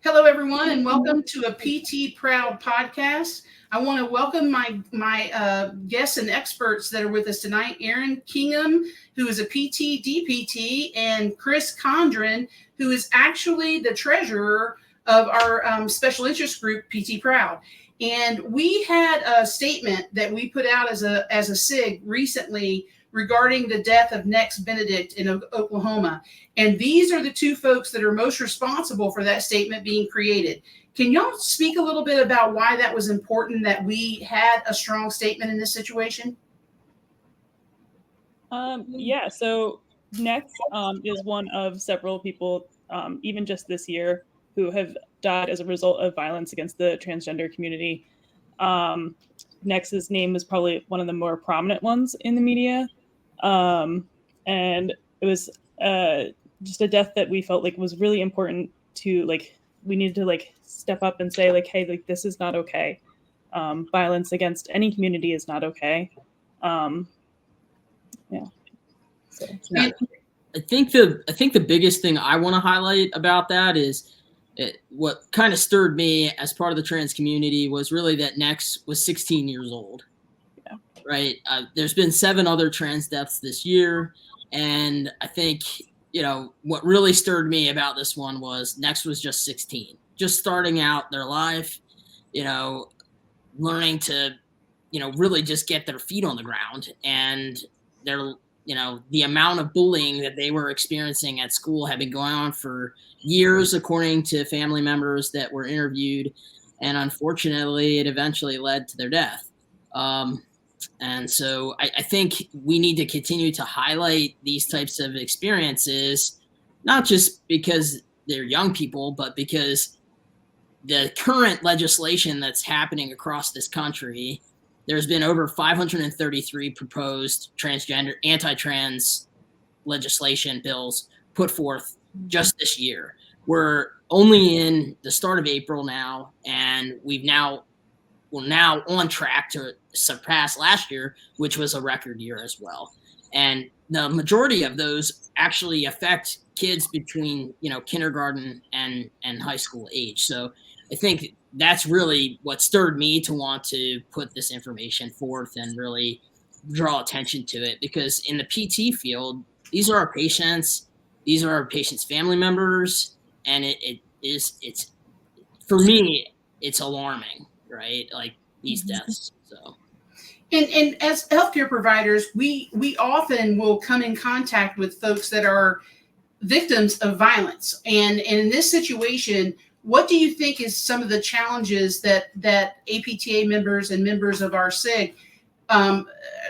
Hello, everyone, and welcome to a PT Proud podcast. I want to welcome my guests and experts that are with us tonight. Aaron Kingham, who is a PT DPT, and Chris Condran, who is actually the treasurer of our special interest group, PT Proud. And we had a statement that we put out as a SIG recently regarding the death of Benedict in Oklahoma. And these are the two folks that are most responsible for that statement being created. Can y'all speak a little bit about why that was important that we had a strong statement in this situation? Yeah, so Next is one of several people, even just this year, who have died as a result of violence against the transgender community. Next's name was probably one of the more prominent ones in the media. And it was just a death that we felt like was really important to, like, we needed to like step up and say like, hey, like this is not okay. Violence against any community is not okay. Yeah. So. Yeah. I think the biggest thing I want to highlight about that is what kind of stirred me as part of the trans community was really that Nex was 16 years old. Yeah. Right. There's been 7 other trans deaths this year. And I think, what really stirred me about this one was Nex was just 16, just starting out their life, learning to, really just get their feet on the ground. And they're, the amount of bullying that they were experiencing at school had been going on for years, according to family members that were interviewed. And unfortunately, it eventually led to their death. And so I think we need to continue to highlight these types of experiences, not just because they're young people, but because the current legislation that's happening across this country, there's been over 533 proposed anti-trans legislation bills put forth just this year. We're only in the start of April now, and we're now on track to surpass last year, which was a record year as well. And the majority of those actually affect kids between, kindergarten and high school age. So I think that's really what stirred me to want to put this information forth and really draw attention to it, because in the PT field, these are our patients, these are our patients' family members, and it's for me, it's alarming, right? Like these deaths. So. And as healthcare providers, we often will come in contact with folks that are victims of violence. And in this situation, what do you think is some of the challenges that APTA members and members of our SIG,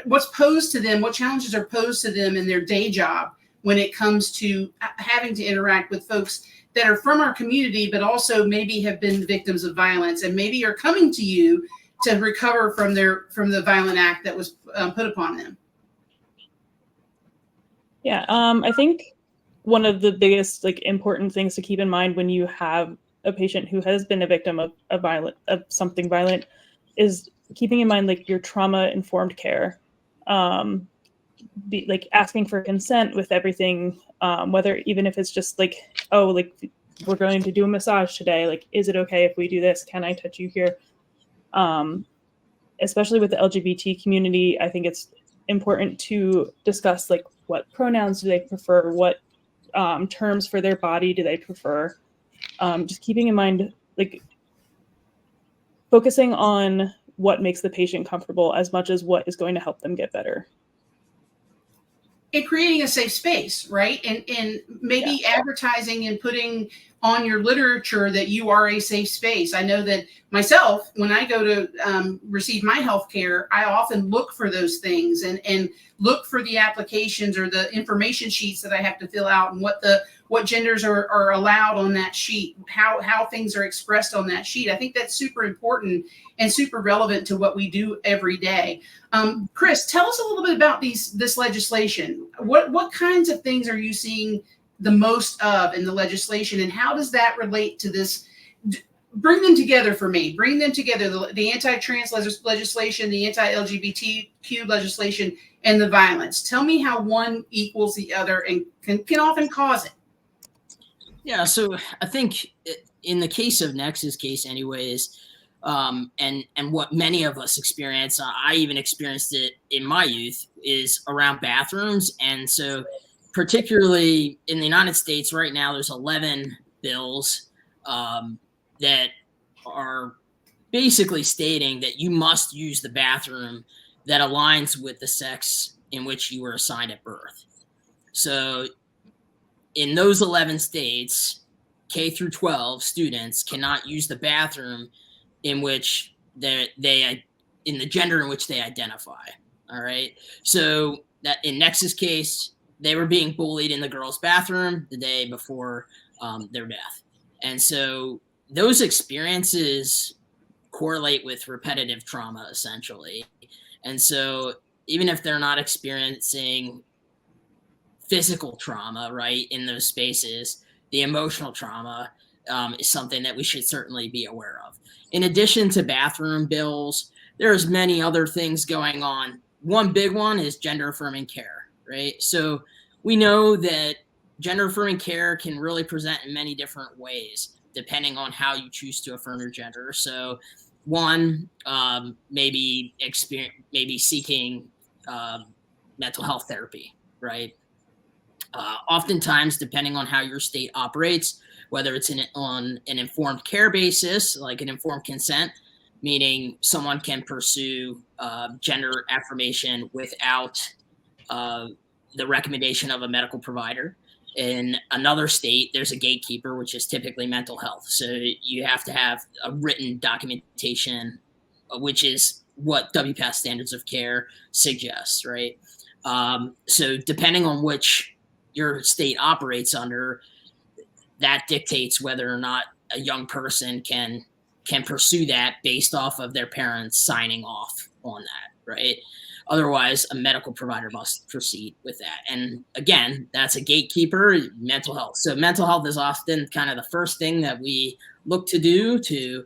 what's posed to them, what challenges are posed to them in their day job when it comes to having to interact with folks that are from our community, but also maybe have been victims of violence and maybe are coming to you to recover from the violent act that was put upon them? Yeah, I think one of the biggest important things to keep in mind when you have a patient who has been a victim of something violent is keeping in mind your trauma-informed care. Asking for consent with everything, whether even if it's just we're going to do a massage today, is it okay if we do this? Can I touch you here? Especially with the LGBT community, I think it's important to discuss what pronouns do they prefer, what terms for their body do they prefer. Just keeping in mind, focusing on what makes the patient comfortable as much as what is going to help them get better. And creating a safe space, right? And maybe advertising and putting on your literature that you are a safe space. I know that myself, when I go to receive my health care, I often look for those things and look for the applications or the information sheets that I have to fill out and what genders are allowed on that sheet, how things are expressed on that sheet. I think that's super important and super relevant to what we do every day. Chris, tell us a little bit about this legislation. What kinds of things are you seeing the most of in the legislation, and how does that relate to this? Bring them together for me. Bring them together, the anti-trans legislation, the anti-LGBTQ legislation, and the violence. Tell me how one equals the other and can often cause it. Yeah, so I think in the case of Nex's case anyways, and what many of us experience, I even experienced it in my youth, is around bathrooms. And so particularly in the United States right now, there's 11 bills that are basically stating that you must use the bathroom that aligns with the sex in which you were assigned at birth. So in those 11 states, K through 12 students cannot use the bathroom in which they in the gender in which they identify. All right. So that in Nex's case, they were being bullied in the girls' bathroom the day before their death. And so those experiences correlate with repetitive trauma, essentially. And so even if they're not experiencing physical trauma, right, in those spaces, the emotional trauma is something that we should certainly be aware of. In addition to bathroom bills, there's many other things going on. One big one is gender affirming care, right? So we know that gender affirming care can really present in many different ways, depending on how you choose to affirm your gender. So one, maybe seeking mental health therapy, right? Oftentimes, depending on how your state operates, whether it's on an informed care basis, like an informed consent, meaning someone can pursue gender affirmation without the recommendation of a medical provider. In another state, there's a gatekeeper, which is typically mental health. So you have to have a written documentation, which is what WPATH standards of care suggests, right? So depending on which your state operates under, that dictates whether or not a young person can pursue that based off of their parents signing off on that, right? Otherwise, a medical provider must proceed with that. And again, that's a gatekeeper, mental health. So mental health is often kind of the first thing that we look to do to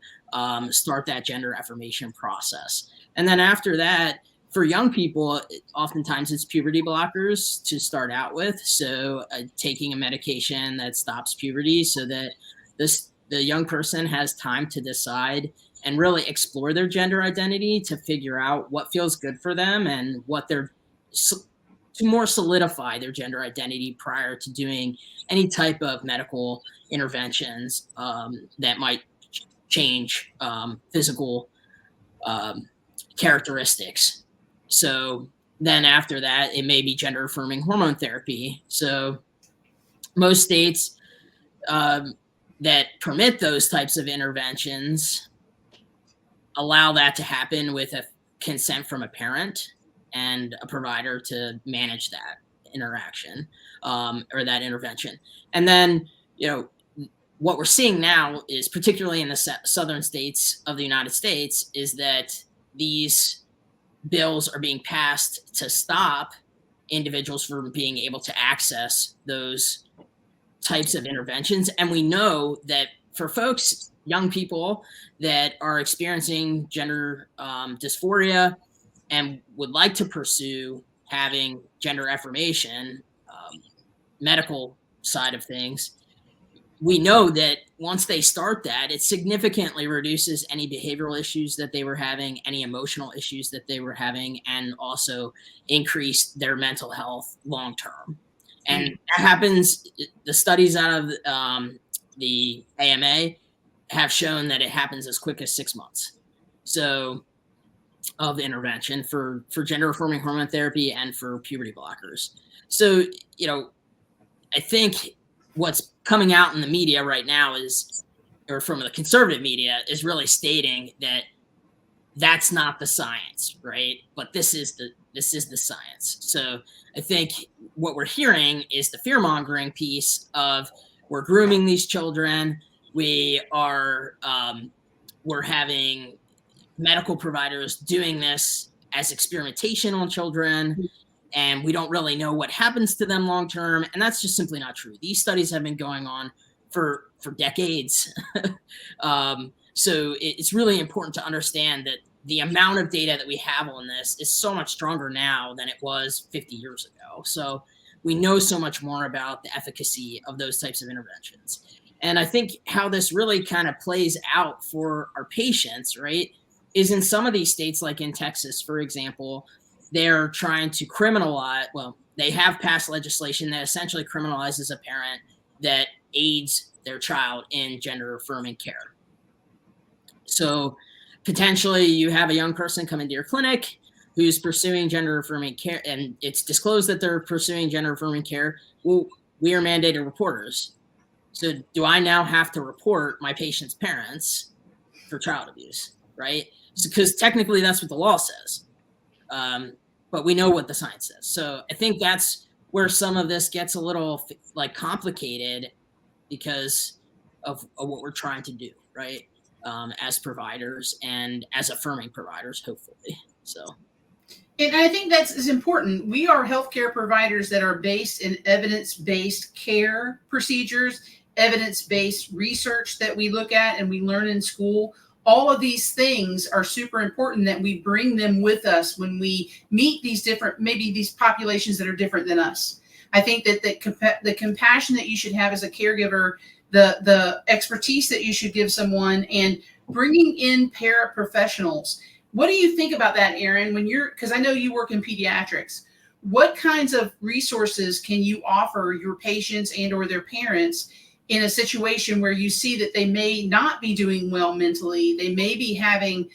start that gender affirmation process. And then after that, for young people, oftentimes it's puberty blockers to start out with. So taking a medication that stops puberty so that the young person has time to decide and really explore their gender identity to figure out what feels good for them and what to more solidify their gender identity prior to doing any type of medical interventions that might change physical characteristics. So then after that, it may be gender affirming hormone therapy. So most states that permit those types of interventions allow that to happen with a consent from a parent and a provider to manage that interaction or that intervention. And then, what we're seeing now is, particularly in the southern states of the United States, is that these bills are being passed to stop individuals from being able to access those types of interventions. And we know that for folks, young people that are experiencing gender dysphoria and would like to pursue having gender affirmation, medical side of things, we know that once they start that, it significantly reduces any behavioral issues that they were having, any emotional issues that they were having, and also increase their mental health long term. And that happens, the studies out of the AMA have shown that it happens as quick as 6 months. So of intervention for gender affirming hormone therapy and for puberty blockers. So, I think what's coming out in the media right now is, or from the conservative media, is really stating that that's not the science, right? But this is the science. So I think what we're hearing is the fear mongering piece of, we're grooming these children. We're having medical providers doing this as experimentation on children, and we don't really know what happens to them long term. And that's just simply not true. These studies have been going on for decades. So it's really important to understand that the amount of data that we have on this is so much stronger now than it was 50 years ago. So we know so much more about the efficacy of those types of interventions. And I think how this really kind of plays out for our patients, right, is in some of these states, like in Texas, for example, they're trying to criminalize, well, they have passed legislation that essentially criminalizes a parent that aids their child in gender affirming care. So potentially you have a young person come into your clinic who's pursuing gender affirming care, and it's disclosed that they're pursuing gender affirming care. Well, we are mandated reporters. So do I now have to report my patient's parents for child abuse, right? Because technically that's what the law says. But we know what the science says. So I think that's where some of this gets a little like complicated because of what we're trying to do, right? As providers and as affirming providers, hopefully. So. And I think that's important. We are healthcare providers that are based in evidence-based care procedures, evidence-based research that we look at and we learn in school. All of these things are super important that we bring them with us when we meet these different, maybe these populations that are different than us. I think that the compassion that you should have as a caregiver, the expertise that you should give someone, and bringing in paraprofessionals. What do you think about that, Erin? Because I know you work in pediatrics. What kinds of resources can you offer your patients and or their parents in a situation where you see that they may not be doing well mentally? They may be having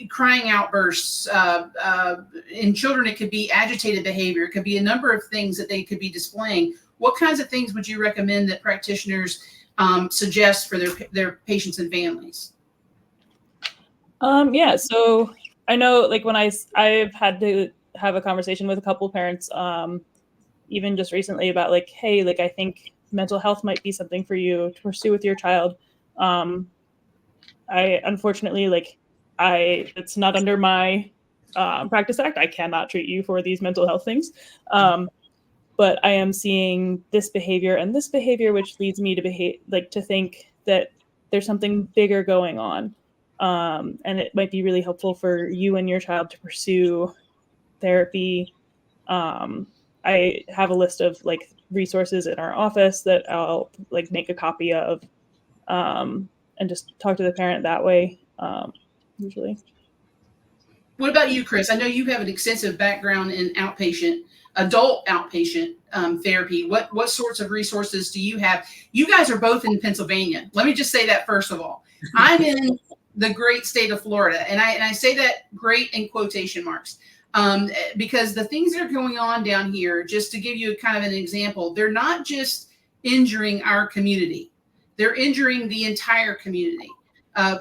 crying outbursts. In children, it could be agitated behavior. It could be a number of things that they could be displaying. What kinds of things would you recommend that practitioners suggest for their patients and families? Yeah, so I know like when I've had to have a conversation with a couple parents, even just recently about like, hey, like I think mental health might be something for you to pursue with your child. I unfortunately it's not under my practice act. I cannot treat you for these mental health things. But I am seeing this behavior and this behavior, which leads me to think that there's something bigger going on. And it might be really helpful for you and your child to pursue therapy. I have a list of like resources in our office that I'll like make a copy of, and just talk to the parent that way, usually. What about you, Chris? I know you have an extensive background in adult outpatient therapy. What sorts of resources do you have? You guys are both in Pennsylvania. Let me just say that first of all. I'm in the great state of Florida, and I say that great in quotation marks, because the things that are going on down here, just to give you kind of an example, they're not just injuring our community. They're injuring the entire community.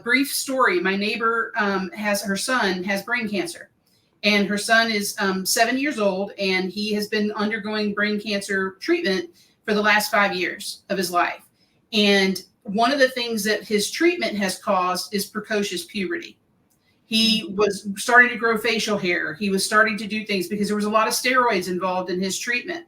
Brief story, my neighbor her son has brain cancer. And her son is 7 years old, and he has been undergoing brain cancer treatment for the last 5 years of his life. And one of the things that his treatment has caused is precocious puberty. He was starting to grow facial hair. He was starting to do things because there was a lot of steroids involved in his treatment.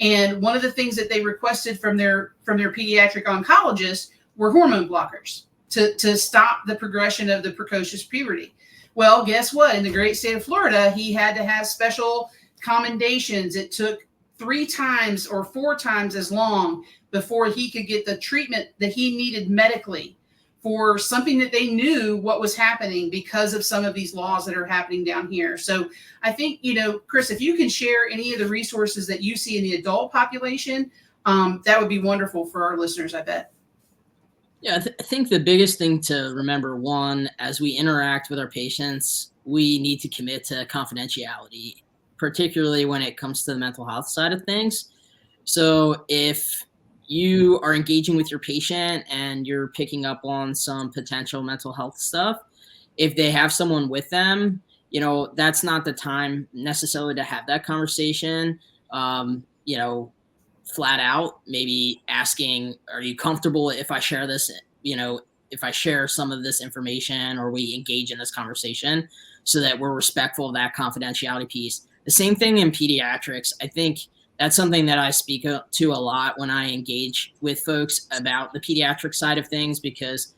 And one of the things that they requested from their pediatric oncologist were hormone blockers to stop the progression of the precocious puberty. Well, guess what? In the great state of Florida, he had to have special commendations. It took 3 times or 4 times as long before he could get the treatment that he needed medically for something that they knew what was happening because of some of these laws that are happening down here. So I think, Chris, if you can share any of the resources that you see in the adult population, that would be wonderful for our listeners, I bet. Yeah, I think the biggest thing to remember, one, as we interact with our patients, we need to commit to confidentiality, particularly when it comes to the mental health side of things. So if you are engaging with your patient and you're picking up on some potential mental health stuff, if they have someone with them, that's not the time necessarily to have that conversation. Flat out, maybe asking, are you comfortable if I share this, if I share some of this information, or we engage in this conversation, so that we're respectful of that confidentiality piece. The same thing in pediatrics. I think that's something that I speak to a lot when I engage with folks about the pediatric side of things, because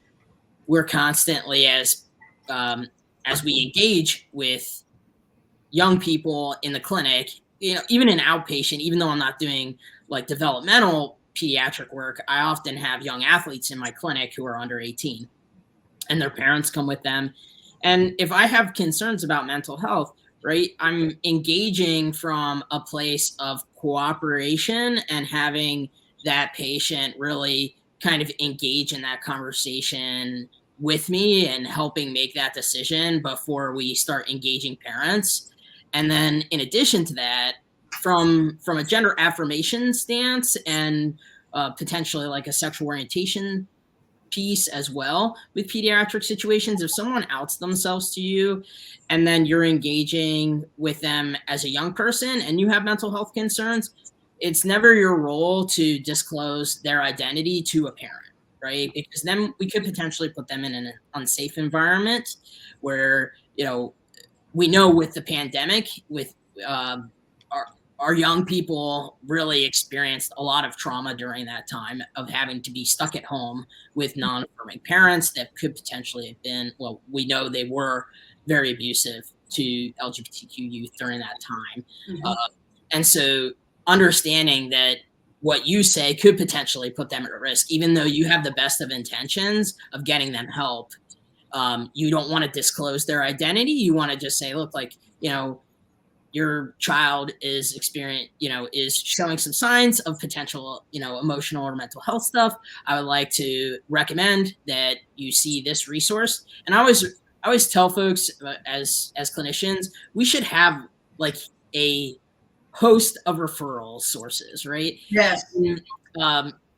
we're constantly, as we engage with young people in the clinic, even in outpatient, even though I'm not doing like developmental pediatric work, I often have young athletes in my clinic who are under 18, and their parents come with them. And if I have concerns about mental health, right, I'm engaging from a place of cooperation and having that patient really kind of engage in that conversation with me and helping make that decision before we start engaging parents. And then in addition to that, from a gender affirmation stance and potentially like a sexual orientation piece as well with pediatric situations, if someone outs themselves to you and then you're engaging with them as a young person and you have mental health concerns, it's never your role to disclose their identity to a parent, right? Because then we could potentially put them in an unsafe environment where, you know, we know with the pandemic, with our young people really experienced a lot of trauma during that time of having to be stuck at home with non-affirming parents that could potentially have been, well, we know they were very abusive to LGBTQ youth during that time. Mm-hmm. And so understanding that what you say could potentially put them at risk, even though you have the best of intentions of getting them help. You don't want to disclose their identity. You want to just say, look, like, you know, your child is is showing some signs of potential, emotional or mental health stuff. I would like to recommend that you see this resource. And I always tell folks as clinicians, we should have like a host of referral sources, right? Yes.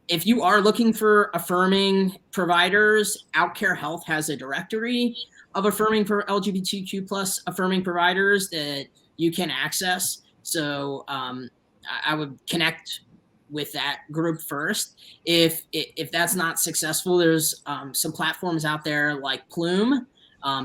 If you are looking for affirming providers, OutCare Health has a directory of affirming for LGBTQ plus affirming providers that you can access. So I would connect with that group first. If that's not successful, there's some platforms out there like Plume,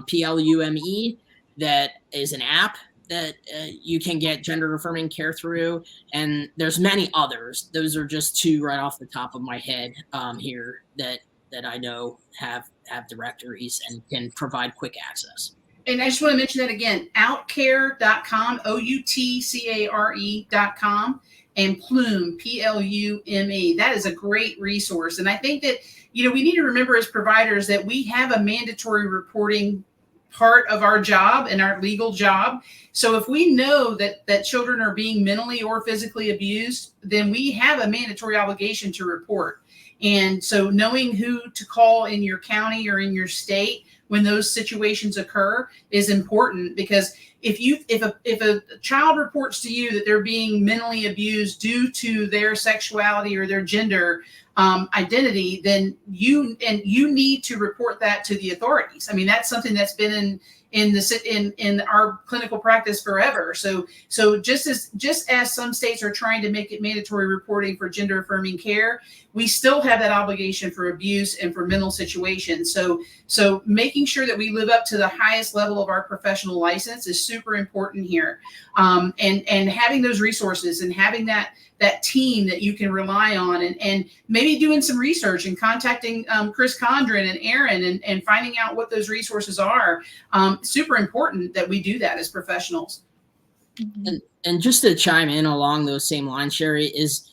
Plume, that is an app that you can get gender affirming care through. And there's many others. Those are just two right off the top of my head here that I know have directories and can provide quick access. And I just want to mention that again, outcare.com, OUTCARE.com, and Plume, PLUME. That is a great resource. And I think that, we need to remember as providers that we have a mandatory reporting part of our job and our legal job. So if we know that children are being mentally or physically abused, then we have a mandatory obligation to report. And so knowing who to call in your county or in your state when those situations occur is important, because if a child reports to you that they're being mentally abused due to their sexuality or their gender identity, then you need to report that to the authorities. I mean, that's something that's been in our clinical practice forever. So just as some states are trying to make it mandatory reporting for gender affirming care, we still have that obligation for abuse and for mental situations. So making sure that we live up to the highest level of our professional license is super important here. And having those resources and having that team that you can rely on, and maybe doing some research and contacting Chris Condran and Aaron and finding out what those resources are. Super important that we do that as professionals. And just to chime in along those same lines, Sherry, is,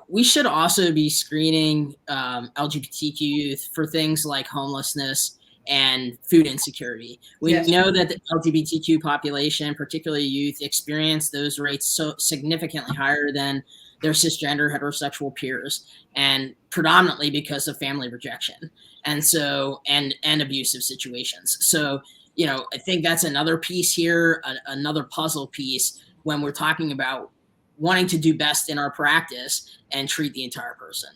we should also be screening LGBTQ youth for things like homelessness and food insecurity. We know that the LGBTQ population, particularly youth, experience those rates so significantly higher than their cisgender heterosexual peers, and predominantly because of family rejection and abusive situations. So, I think that's another piece here, another puzzle piece when we're talking about wanting to do best in our practice and treat the entire person.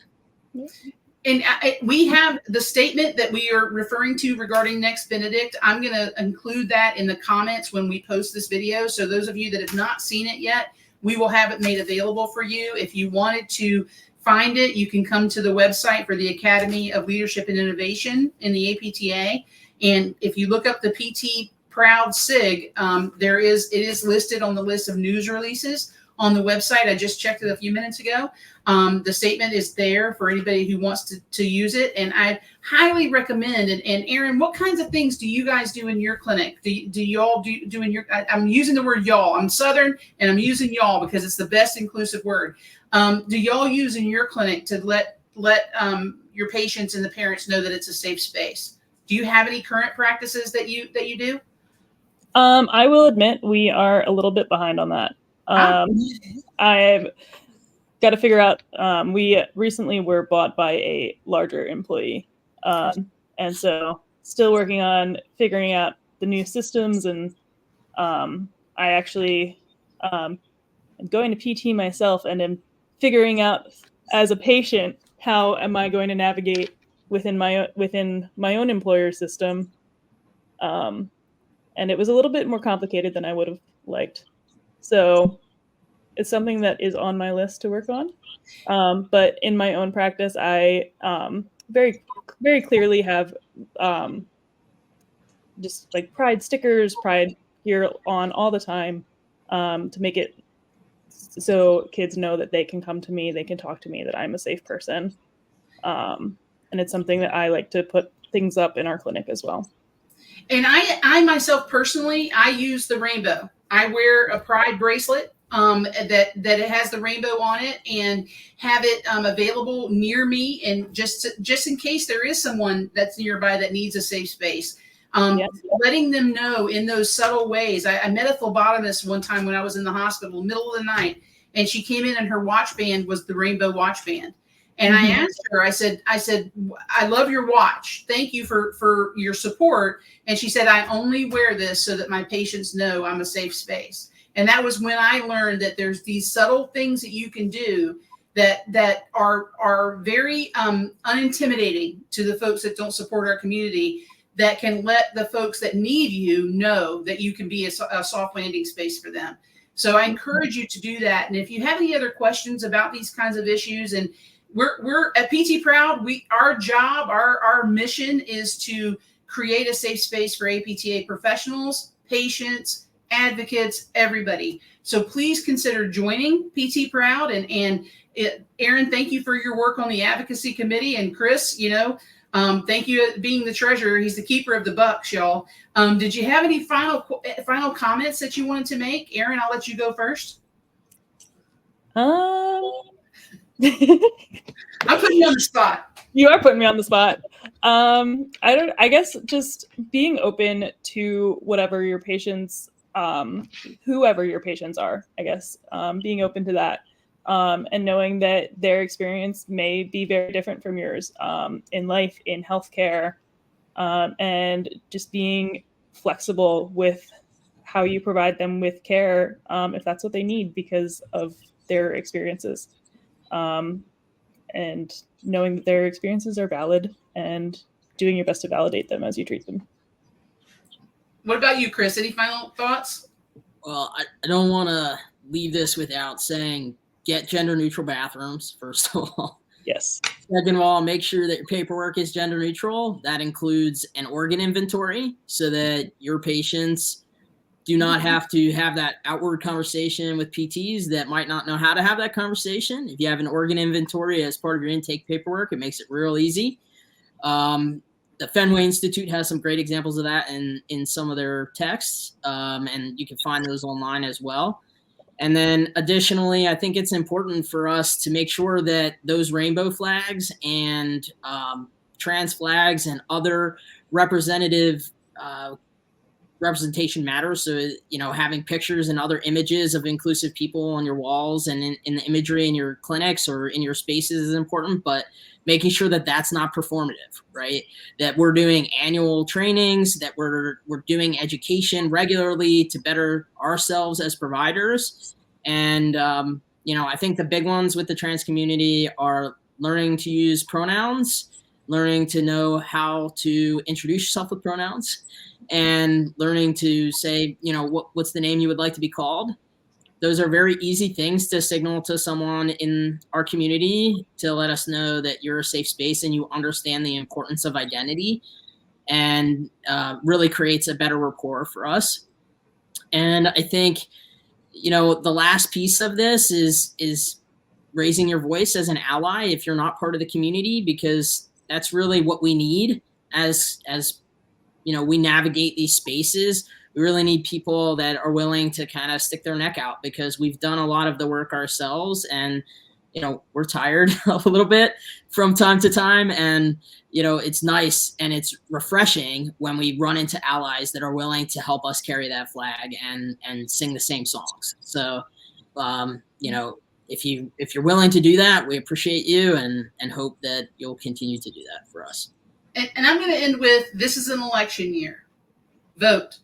And we have the statement that we are referring to regarding Next Benedict. I'm going to include that in the comments when we post this video. So those of you that have not seen it yet, we will have it made available for you. If you wanted to find it, you can come to the website for the Academy of Leadership and Innovation in the APTA. And if you look up the PT Proud SIG, it is listed on the list of news releases on the website. I just checked it a few minutes ago. The statement is there for anybody who wants to use it. And I highly recommend, and Aaron, what kinds of things do you guys do in your clinic? Do y'all do in your, I'm using the word y'all. I'm Southern and I'm using y'all because it's the best inclusive word. do y'all use in your clinic to let your patients and the parents know that it's a safe space? Do you have any current practices that you do? I will admit we are a little bit behind on that. I've got to figure out. We recently were bought by a larger employee, and so still working on figuring out the new systems. And I actually am going to PT myself, and am figuring out as a patient how am I going to navigate within my own employer system. And it was a little bit more complicated than I would have liked. So it's something that is on my list to work on. But in my own practice, I very, very clearly have just like pride stickers, pride here on all the time, to make it so kids know that they can come to me, they can talk to me, that I'm a safe person. And it's something that I like to put things up in our clinic as well. And I myself personally, I use the rainbow. I wear a pride bracelet that it has the rainbow on it, and have it available near me, and just in case there is someone that's nearby that needs a safe space. Letting them know in those subtle ways. I met a phlebotomist one time when I was in the hospital, middle of the night, and she came in and her watch band was the rainbow watch band. And I asked her, I said, I love your watch. Thank you for your support. And she said, I only wear this so that my patients know I'm a safe space. And that was when I learned that there's these subtle things that you can do that are very unintimidating to the folks that don't support our community, that can let the folks that need you know that you can be a soft landing space for them. So I encourage you to do that. And if you have any other questions about these kinds of issues, and we're at PT Proud, our job, our mission is to create a safe space for APTA professionals, patients, advocates, everybody. So please consider joining PT Proud. And Aaron, thank you for your work on the advocacy committee. And Chris, thank you for being the treasurer. He's the keeper of the bucks, y'all. Did you have any final comments that you wanted to make? Aaron, I'll let you go first. I'm putting you on the spot. You are putting me on the spot. I guess just being open to whatever your patients, whoever your patients are, I guess, being open to that, and knowing that their experience may be very different from yours, in life, in healthcare, and just being flexible with how you provide them with care, if that's what they need because of their experiences. And knowing that their experiences are valid and doing your best to validate them as you treat them. What about you, Chris? Any final thoughts? Well, I don't want to leave this without saying get gender neutral bathrooms, first of all. Yes. Second of all, make sure that your paperwork is gender neutral. That includes an organ inventory so that your patients do not have to have that outward conversation with PTs that might not know how to have that conversation. If you have an organ inventory as part of your intake paperwork, it makes it real easy. The Fenway Institute has some great examples of that in some of their texts, and you can find those online as well. And then additionally, I think it's important for us to make sure that those rainbow flags and trans flags and other representative representation matters. So, having pictures and other images of inclusive people on your walls and in the imagery in your clinics or in your spaces is important, but making sure that that's not performative, right? That we're doing annual trainings, that we're doing education regularly to better ourselves as providers. And, I think the big ones with the trans community are learning to use pronouns, learning to know how to introduce yourself with pronouns, and learning to say, what's the name you would like to be called. Those are very easy things to signal to someone in our community to let us know that you're a safe space and you understand the importance of identity, and really creates a better rapport for us. And I think, the last piece of this is raising your voice as an ally if you're not part of the community, because that's really what we need as we navigate these spaces. We really need people that are willing to kind of stick their neck out, because we've done a lot of the work ourselves. And, we're tired a little bit from time to time, and it's nice and it's refreshing when we run into allies that are willing to help us carry that flag and sing the same songs. So, if you're willing to do that, we appreciate you and hope that you'll continue to do that for us. And I'm going to end with, this is an election year. Vote.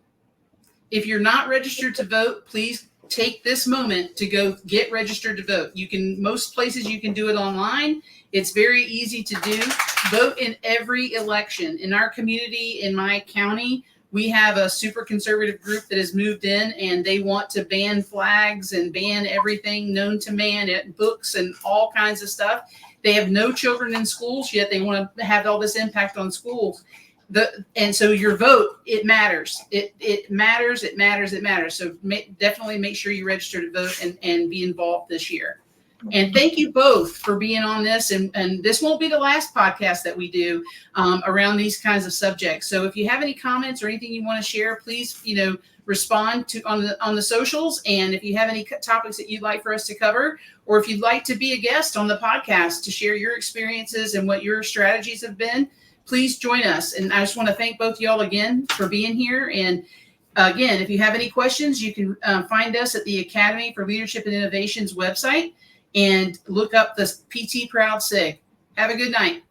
If you're not registered to vote, please take this moment to go get registered to vote. Most places you can do it online. It's very easy to do. Vote in every election. In our community, in my county, we have a super conservative group that has moved in, and they want to ban flags and ban everything known to man, books and all kinds of stuff. They have no children in schools, yet they want to have all this impact on schools. And so your vote, it matters. It matters. It matters. It matters. So definitely make sure you register to vote and be involved this year. And thank you both for being on this. And this won't be the last podcast that we do around these kinds of subjects. So if you have any comments or anything you want to share, please, respond on the socials. And if you have any topics that you'd like for us to cover, or if you'd like to be a guest on the podcast to share your experiences and what your strategies have been, please join us. And I just want to thank both y'all again for being here. And again, if you have any questions, you can find us at the Academy for Leadership and Innovation's website and look up the PT Proud SIG. Have a good night.